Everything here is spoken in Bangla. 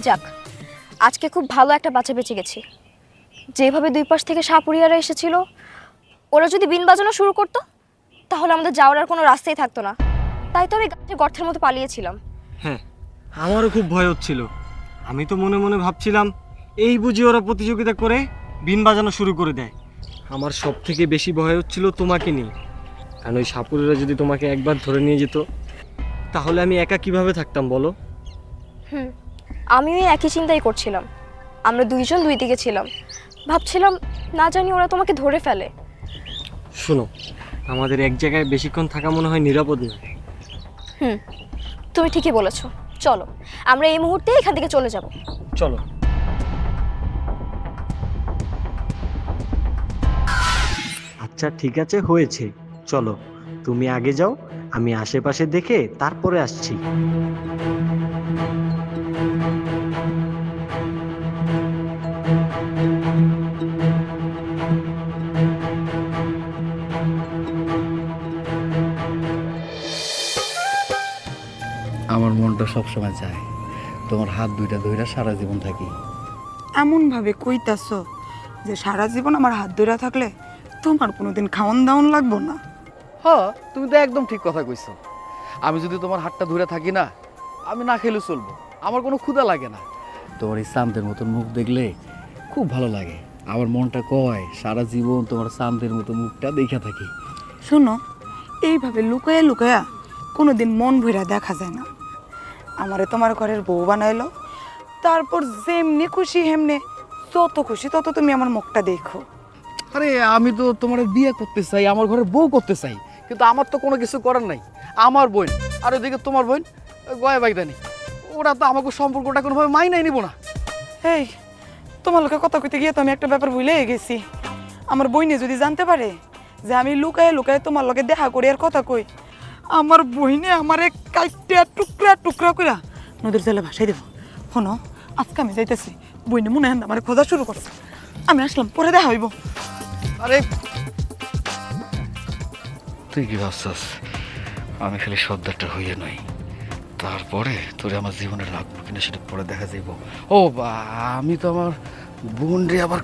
যাক, আজকে খুব ভালো একটা বাচ্চা বেঁচে গেছি। যেভাবে দুই পাশ থেকে সাপুরিয়ারা এসেছিল, ওরা যদি বিন বাজানো শুরু করতো তাহলে আমাদের যাওয়ার আর কোনো রাস্তাই থাকতো না। তাই তো আমি গাছের গর্তের মতো পালিয়েছিলাম। হ্যাঁ, আমারও খুব ভয় হচ্ছিল। আমি তো মনে মনে ভাবছিলাম এই বুঝি ওরা প্রতিযোগিতা করে বিন বাজানো শুরু করে দেয়। আমার সব থেকে বেশি ভয় হচ্ছিল তোমাকে নিয়ে, কারণ ওই সাপুরেরা যদি তোমাকে একবার ধরে নিয়ে যেত তাহলে আমি একা কিভাবে থাকতাম বলো? আমিও এই একই চিন্তাই করছিলাম। আমরা দুইজন দুই দিকে ছিলাম, ভাবছিলাম না জানি ওরা তোমাকে ধরে ফেলে। শোনো, আমাদের এক জায়গায় বেশিক্ষণ থাকা মনে হয় নিরাপদ না। তুমি ঠিকই বলেছো, চলো আমরা এই মুহূর্তে এখান থেকে চলে যাব। চলো। আচ্ছা ঠিক আছে, হয়েছে, চলো তুমি আগে যাও, আমি আশেপাশে দেখে তারপরে আসছি। আমার মনটা সবসময় চায় তোমার হাত দুইটা ধইরা সারা জীবন থাকি। এমনভাবে কইতাছ যে সারা জীবন আমার হাত ধরে থাকলে তোমার কোনোদিন খাওয়ান দাওয়ান লাগবো না। হ্যাঁ, তুমি তো একদম ঠিক কথা কইছো। আমি যদি তোমার হাতটা ধরে থাকি না, আমি না খেলে চলবো, আমার কোনো ক্ষুধা লাগে না। তোমার এই চাঁদের মতন মুখ দেখলে খুব ভালো লাগে। আমার মনটা কয় সারা জীবন তোমার চাঁদের মতো মুখটা দেখা থাকি। শোনো, এইভাবে লুকায়া লুকায়া কোনোদিন মন ভইরা দেখা যায় না। আমারে তোমার ঘরের বউ বানাইলো, তারপর যেমনি খুশি হেমনে যত খুশি তত তুমি আমার মুখটা দেখো। আরে আমি তো তোমার বিয়ে করতে চাই, আমার ঘরে বউ করতে চাই, কিন্তু আমার তো কোনো কিছু করার নাই। আমার বোন আর ওইদিকে তোমার বোন গয়া বাইদানি, ওরা তো আমাকে সম্পর্কটা কোনোভাবে মাইনাই নিব না। এই, তোমার লোকে কথা কইতে গিয়ে তো আমি একটা ব্যাপার ভুলে গেছি। আমার বইনে যদি জানতে পারে যে আমি লুকায়ে লুকায়ে তোমার লগে দেখা করি আর কথা কই, আমার বইনে আমারে কাইটা টুকরা টুকরা কইরা নদীর জলে ভাসাই দেব। শোনো, আজকে আমি যাইতেছি, বইনে মনে হয় আমার খোঁজা শুরু করছে। আমি আসলাম, পরে দেখা হইব। আরে তুই কি ভাবছস আমি খালি সর্দারটা হইয়া নই, তারপরে তোরে আমার জীবনে রাখবো কিনা সেটা পরে দেখা যাইব। ও বা, আমি তো আমার বোন রে আবার